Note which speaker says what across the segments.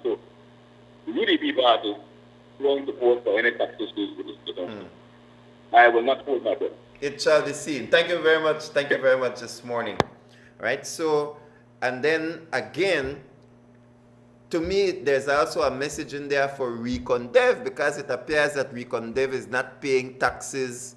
Speaker 1: So really people are to going to vote for any tax issues with this. I will not hold my breath.
Speaker 2: It shall be seen. Thank you very much. Thank you very much this morning. Right? So, and then again, to me, there's also a message in there for Recondev, because it appears that Recondev is not paying taxes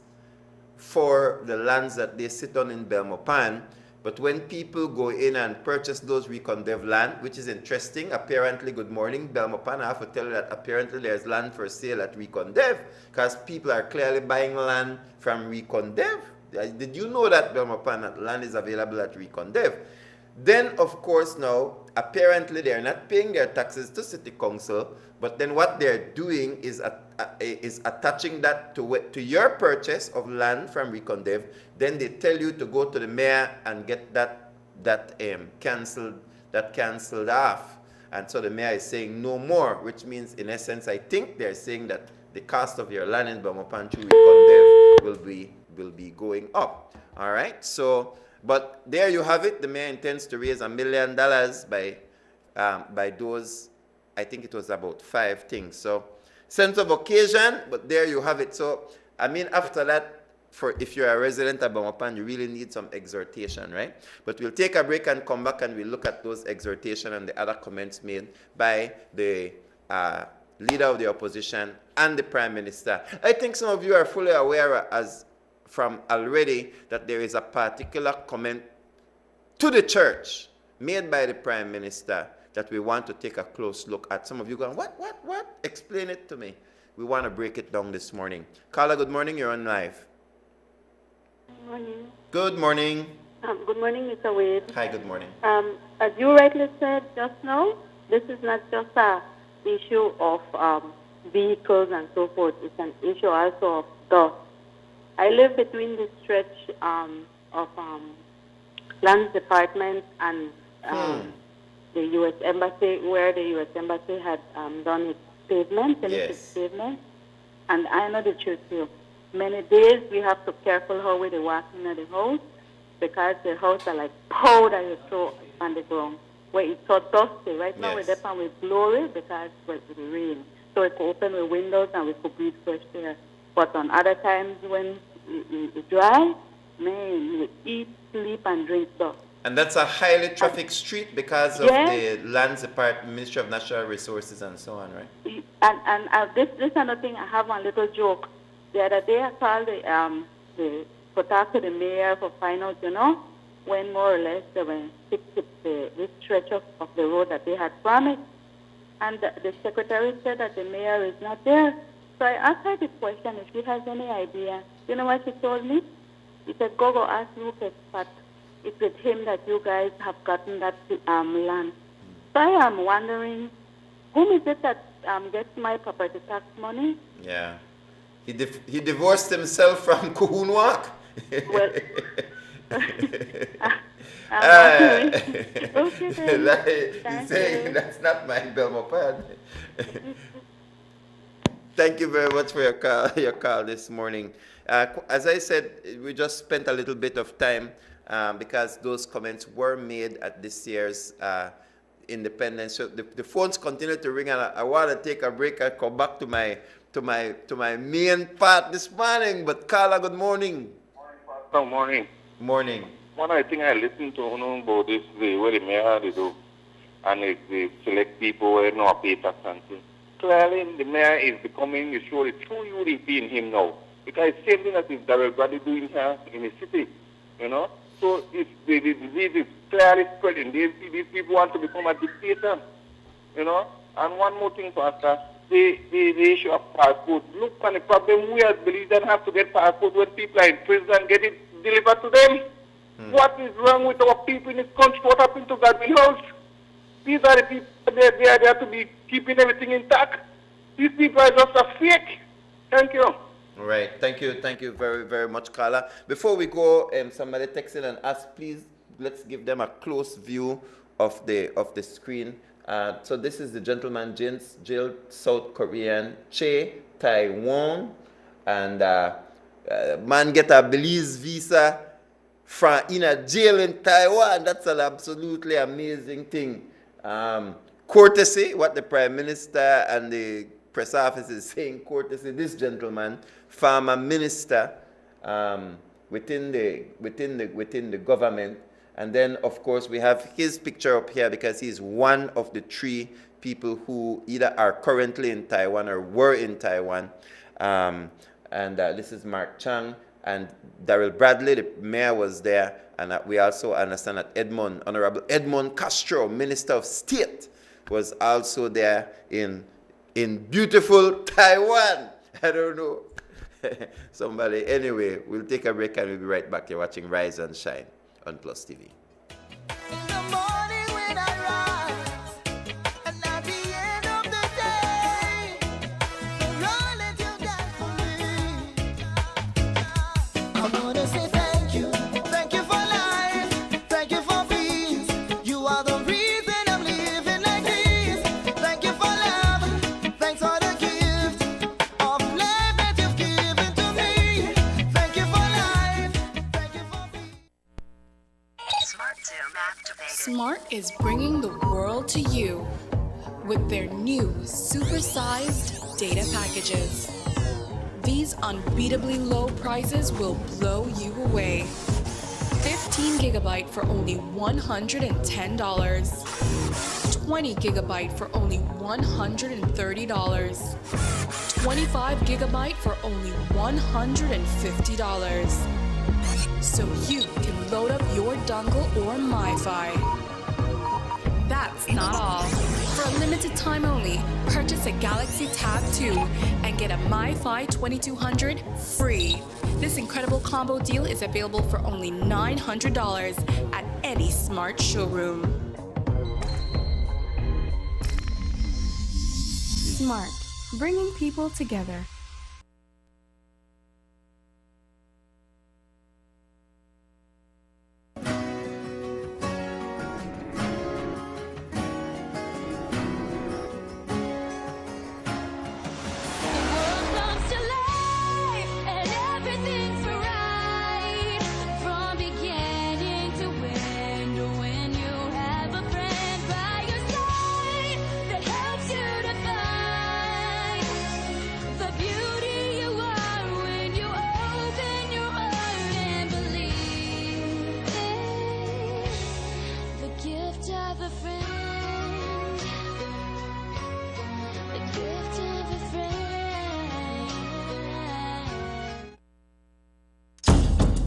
Speaker 2: for the lands that they sit on in Belmopan. But when people go in and purchase those Recondev land, which is interesting, apparently, good morning, Belmopan, I have to tell you that apparently there's land for sale at Recondev, because people are clearly buying land from Recondev. Did you know that, Belmopan, that land is available at Recondev? Then, of course, now, apparently they're not paying their taxes to City Council, but then what they're doing is attaching that to your purchase of land from Recondev. Then they tell you to go to the mayor and get that cancelled off. And so the mayor is saying no more, which means, in essence, I think they're saying that the cost of your land in Belmopan through Recondev will be going up. All right, so. But there you have it. The mayor intends to raise $1 million by those, I think it was about 5 things. So, sense of occasion, but there you have it. So, I mean, after that, if you're a resident of Belmopan, you really need some exhortation, right? But we'll take a break and come back and we'll look at those exhortation and the other comments made by the leader of the opposition and the Prime Minister. I think some of you are fully aware from already that there is a particular comment to the church made by the Prime Minister that we want to take a close look at. Some of you going, what? Explain it to me. We want to break it down this morning. Carla, good morning. You're on live.
Speaker 3: Good morning.
Speaker 2: Good morning.
Speaker 3: Good morning, Mr. Wade.
Speaker 2: Hi, good morning.
Speaker 3: As you rightly said just now, this is not just an issue of vehicles and so forth. It's an issue also of dust. I live between the stretch of Lands Department and the U.S. Embassy, where the U.S. Embassy had done its pavement, its pavement. And I know the truth too. Many days we have to be careful how we walk into the house, because the house are like powder you throw on the ground, where it's so dusty. Right now we're there and we blow it because it rain. So we could open the windows and we could breathe fresh air. But on other times when it's dry, man, you would eat, sleep, and drink stuff.
Speaker 2: And that's a highly trafficked street because of the Lands Department, Ministry of Natural Resources, and so on, right?
Speaker 3: And this is another thing. I have one little joke. The other day I called to talk to the mayor for find out, when more or less they were fixing this stretch of the road that they had promised. And the secretary said that the mayor is not there. So I asked her the question if she has any idea. You know what she told me? She said, go ask Lucas, but it's with him that you guys have gotten that land. So I am wondering, whom is it that gets my property tax money?
Speaker 2: Yeah. He divorced himself from Kuhunwak?
Speaker 3: Well,
Speaker 2: He's saying that's not my Belmopan. Thank you very much for your call this morning. As I said, we just spent a little bit of time because those comments were made at this year's Independence. So the phones continue to ring, and I want to take a break and come back to my main part this morning. But Carla, good morning.
Speaker 1: Good morning.
Speaker 2: Morning.
Speaker 1: One of the things I listened to about this, what the mayor they do, and they select people who know pay tax and things. Clearly, the mayor is becoming the show. It's true UDP in him now. Because it's the same thing that is everybody doing here in the city, So if the disease is clearly spreading, these people want to become a dictator, And one more thing, Pastor, the issue of passport. Look on the problem we as believers have to get passport when people are in prison and get it delivered to them. What is wrong with our people in this country? What happened to Godwin House? These are the people they are there to be keeping everything intact. These people are just a fake. Thank you.
Speaker 2: All right. Thank you very, very much, Carla. Before we go, somebody texted and asked, please, let's give them a close view of the screen. So this is the gentleman, jailed South Korean, Che, Taiwan, and man get a Belize visa in a jail in Taiwan. That's an absolutely amazing thing. courtesy, what the Prime Minister and the press office is saying, courtesy, this gentleman, former minister within the government. And then, of course, we have his picture up here because he's one of the 3 people who either are currently in Taiwan or were in Taiwan. This is Mark Chang and Daryl Bradley, the mayor, was there. And we also understand that Honorable Edmond Castro, Minister of State, was also there in beautiful Taiwan. I don't know. Somebody. Anyway, we'll take a break and we'll be right back. You're watching Rise and Shine on Plus TV.
Speaker 4: Smart is bringing the world to you with their new supersized data packages. These unbeatably low prices will blow you away. 15 gigabyte for only $110. 20 gigabyte for only $130. 25 gigabyte for only $150. So you can load up your dongle or MiFi. That's not all. For a limited time only, purchase a Galaxy Tab 2 and get a MiFi 2200 free. This incredible combo deal is available for only $900 at any smart showroom. Smart, bringing people together.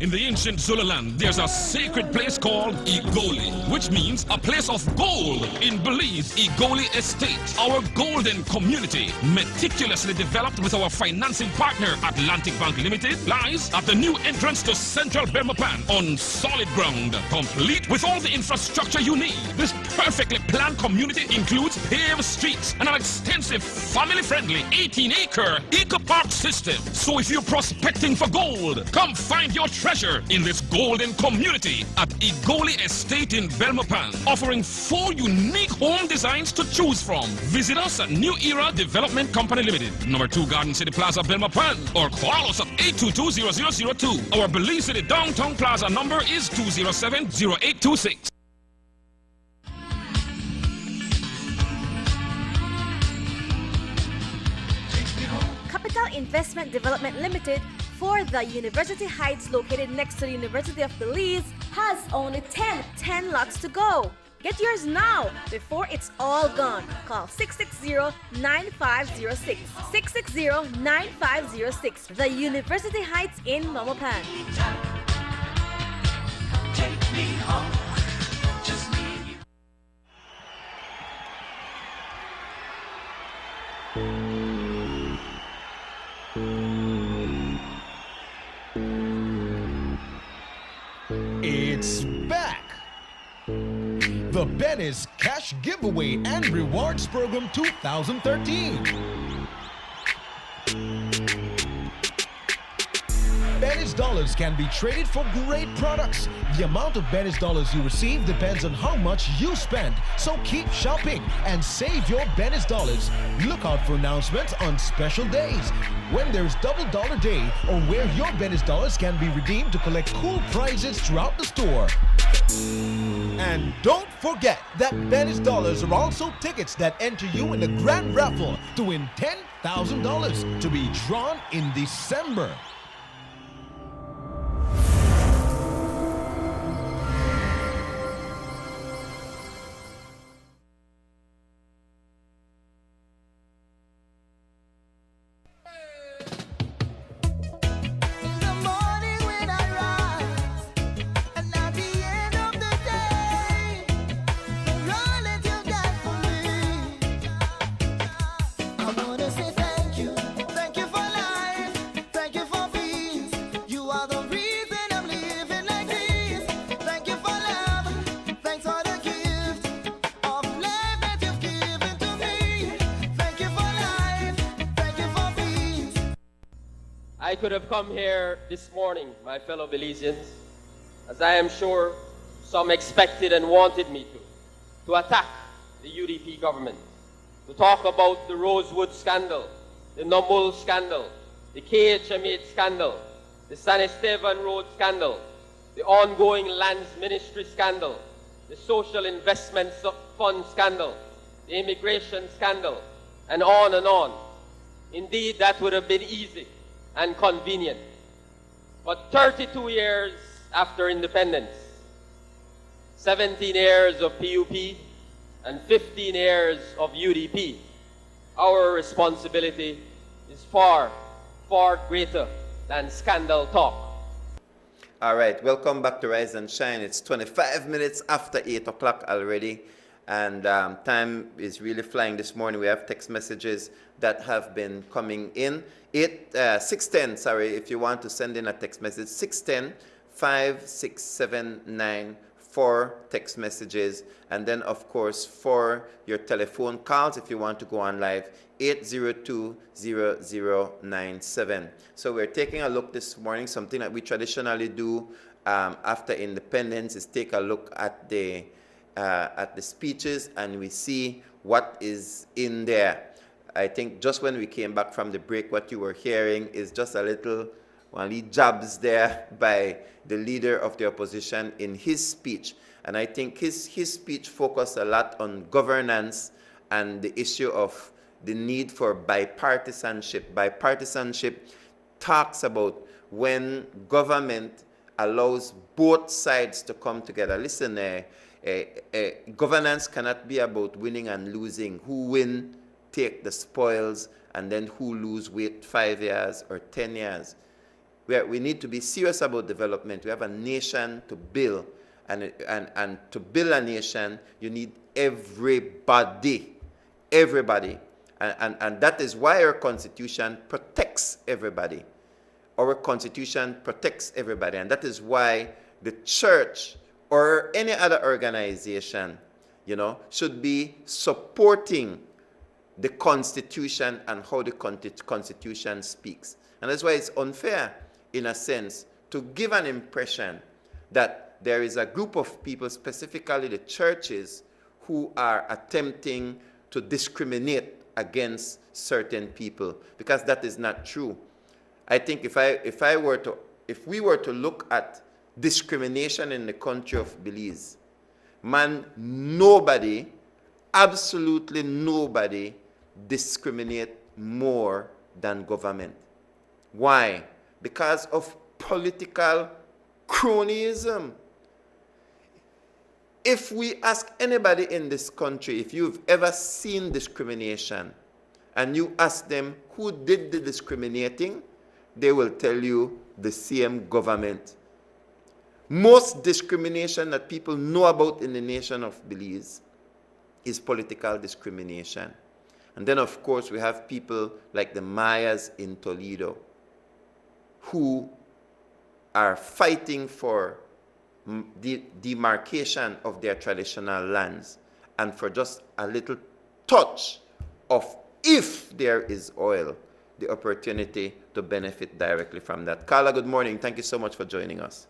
Speaker 5: In the ancient Zululand, there's a sacred place called Igoli, which means a place of gold. In Belize, Igoli Estate, our golden community, meticulously developed with our financing partner, Atlantic Bank Limited, lies at the new entrance to Central Belmopan on solid ground, complete with all the infrastructure you need. This perfectly planned community includes paved streets and an extensive, family-friendly 18-acre eco-park system. So if you're prospecting for gold, come find your treasure in this golden community at Igoli Estate in Belmopan, offering 4 unique home designs to choose from. Visit us at New Era Development Company Limited, number 2 Garden City Plaza, Belmopan, or call us at 822-0002. Our Belize City Downtown Plaza number is 207-0826.
Speaker 6: Capital Investment Development Limited for the University Heights, located next to the University of Belize, has only 10 lots to go. Get yours now before it's all gone. Call 660-9506. 660-9506. The University Heights in Momopan.
Speaker 7: Take me home. Just me and you.
Speaker 8: It's back! The Benny's Cash Giveaway and Rewards Program 2013. Benny's dollars can be traded for great products. The amount of Benny's dollars you receive depends on how much you spend. So keep shopping and save your Benny's dollars. Look out for announcements on special days. when there's Double Dollar Day or where your Benny's dollars can be redeemed to collect cool prizes throughout the store. And don't forget that Benny's dollars are also tickets that enter you in the grand raffle to win $10,000 to be drawn in December.
Speaker 9: I could have come here this morning, my fellow Belizeans, as I am sure some expected and wanted me to attack the UDP government, to talk about the Rosewood scandal, the Numble scandal, the KHMH scandal, the San Esteban Road scandal, the ongoing lands ministry scandal, the social investment fund scandal, the immigration scandal, and on and on. Indeed, that would have been easy and convenient. But 32 years after independence, 17 years of PUP, and 15 years of UDP, our responsibility is far, far greater than scandal talk.
Speaker 2: All right, welcome back to Rise and Shine. It's 25 minutes after 8 o'clock already, and time is really flying this morning. We have text messages that have been coming in. 610, sorry, if you want to send in a text message, 610-5679 for text messages, and then of course for your telephone calls if you want to go on live, 802-0097. So we're taking a look this morning. Something that we traditionally do after independence is take a look at the speeches, and we see what is in there. I think just when we came back from the break, what you were hearing is just a little jabs there by the leader of the opposition in his speech. And I think his speech focused a lot on governance and the issue of the need for bipartisanship. Bipartisanship talks about when government allows both sides to come together. Listen, governance cannot be about winning and losing. Who win, take the spoils, and then who lose, wait 5 years or 10 years. We need to be serious about development. We have a nation to build, and to build a nation, you need everybody. And that is why our Constitution protects everybody. Our Constitution protects everybody, and that is why the church or any other organization, should be supporting the Constitution and how the Constitution speaks. And that's why it's unfair, in a sense, to give an impression that there is a group of people, specifically the churches, who are attempting to discriminate against certain people, because that is not true. I think if we were to look at discrimination in the country of Belize, nobody, absolutely nobody, discriminate more than government. Why? Because of political cronyism. If we ask anybody in this country if you've ever seen discrimination, and you ask them who did the discriminating, they will tell you the same government. Most discrimination that people know about in the nation of Belize is political discrimination. And then, of course, we have people like the Mayas in Toledo who are fighting for the demarcation of their traditional lands and for just a little touch of, if there is oil, the opportunity to benefit directly from that. Carla, good morning. Thank you so much for joining us.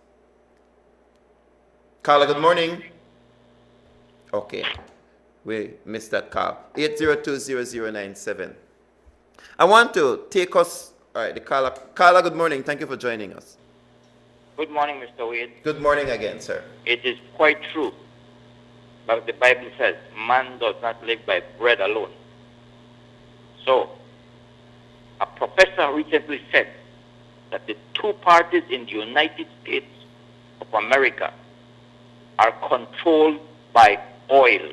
Speaker 2: Carla, good morning. Okay. We missed that call. 802-0097. I want to take us All right, the caller. Caller, good morning. Thank you for joining us.
Speaker 10: Good morning, Mr. Wade.
Speaker 2: Good morning again, sir.
Speaker 10: It is quite true. But the Bible says, man does not live by bread alone. So, a professor recently said that the two parties in the United States of America are controlled by oil.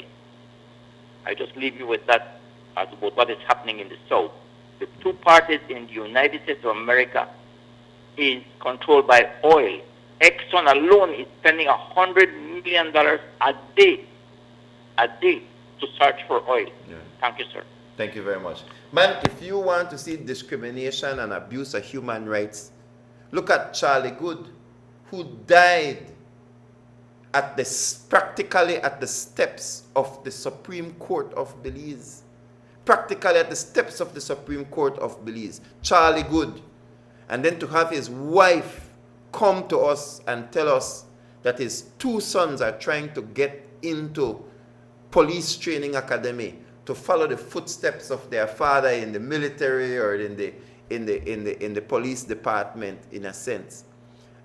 Speaker 10: I just leave you with that as about what is happening in the South. The two parties in the United States of America is controlled by oil. Exxon alone is spending $100 million a day to search for oil.
Speaker 2: Yeah.
Speaker 10: Thank you, sir.
Speaker 2: Thank you very much. Man, if you want to see discrimination and abuse of human rights, look at Charlie Good, who died practically at the steps of the Supreme Court of Belize. Practically at the steps of the Supreme Court of Belize. Charlie Good. And then to have his wife come to us and tell us that his two sons are trying to get into police training academy to follow the footsteps of their father in the military or in the police department, in a sense,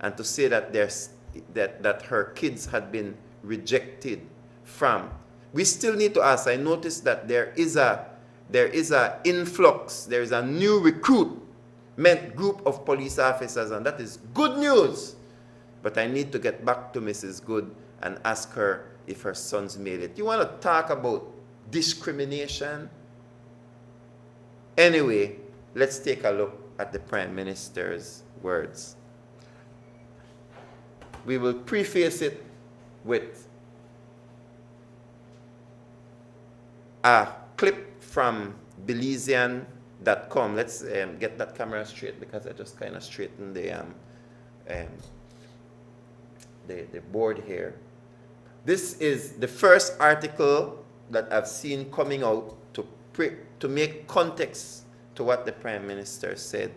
Speaker 2: and to say that that her kids had been rejected from. We still need to ask. I noticed that there is a influx. There is a new recruitment group of police officers, and that is good news. But I need to get back to Mrs. Good and ask her if her sons made it. You want to talk about discrimination? Anyway, let's take a look at the Prime Minister's words. We will preface it with a clip from Belizean.com. Let's get that camera straight because I just kind of straightened the board here. This is the first article that I've seen coming out to make context to what the Prime Minister said.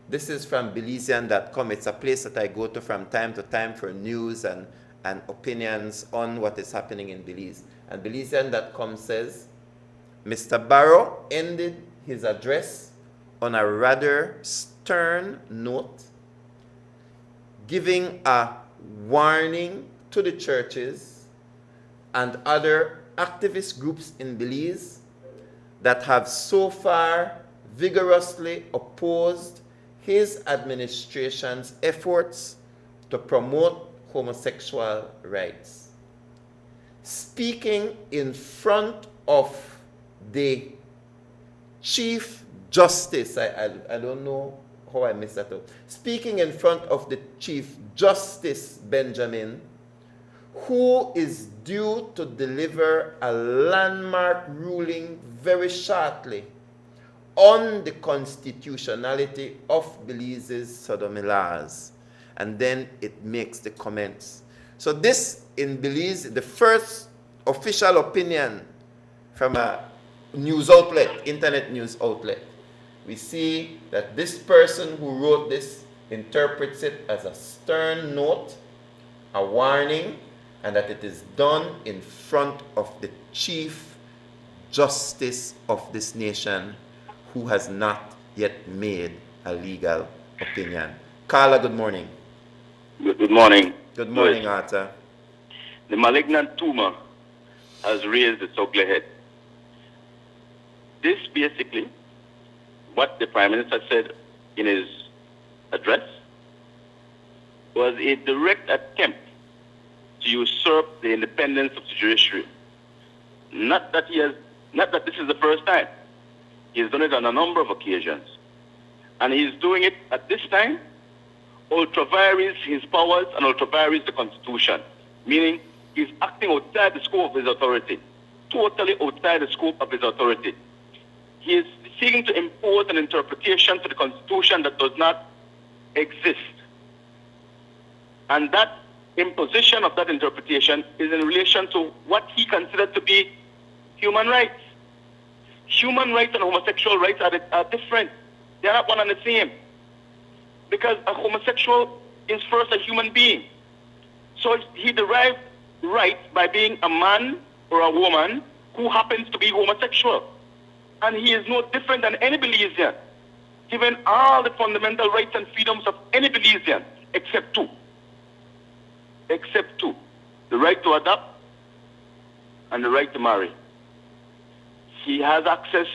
Speaker 2: This is from Belizean.com. It's a place that I go to from time to time for news and opinions on what is happening in Belize. And Belizean.com says, Mr. Barrow ended his address on a rather stern note, giving a warning to the churches and other activist groups in Belize that have so far vigorously opposed his administration's efforts to promote homosexual rights. Speaking in front of the Chief Justice, I don't know how I missed that out. Speaking in front of the Chief Justice Benjamin, who is due to deliver a landmark ruling very shortly on the constitutionality of Belize's sodomy laws. And then it makes the comments. So this in Belize, the first official opinion from a news outlet, internet news outlet. We see that this person who wrote this interprets it as a stern note, a warning, and that it is done in front of the Chief Justice of this nation, who has not yet made a legal opinion. Carla, good morning.
Speaker 11: Good morning.
Speaker 2: Good morning, Arthur.
Speaker 11: The malignant tumor has raised its ugly head. This basically, what the Prime Minister said in his address, was a direct attempt to usurp the independence of the judiciary. Not that this is the first time. He's done it on a number of occasions. And he's doing it at this time, ultra vires his powers and ultra vires the Constitution. Meaning, he's acting outside the scope of his authority. Totally outside the scope of his authority. He is seeking to impose an interpretation to the Constitution that does not exist. And that imposition of that interpretation is in relation to what he considered to be human rights. Human rights and homosexual rights are different. They are not one and the same. Because a homosexual is first a human being. So he derived rights by being a man or a woman who happens to be homosexual. And he is no different than any Belizean. given all the fundamental rights and freedoms of any Belizean, except two. Except two. The right to adopt and the right to marry. He has access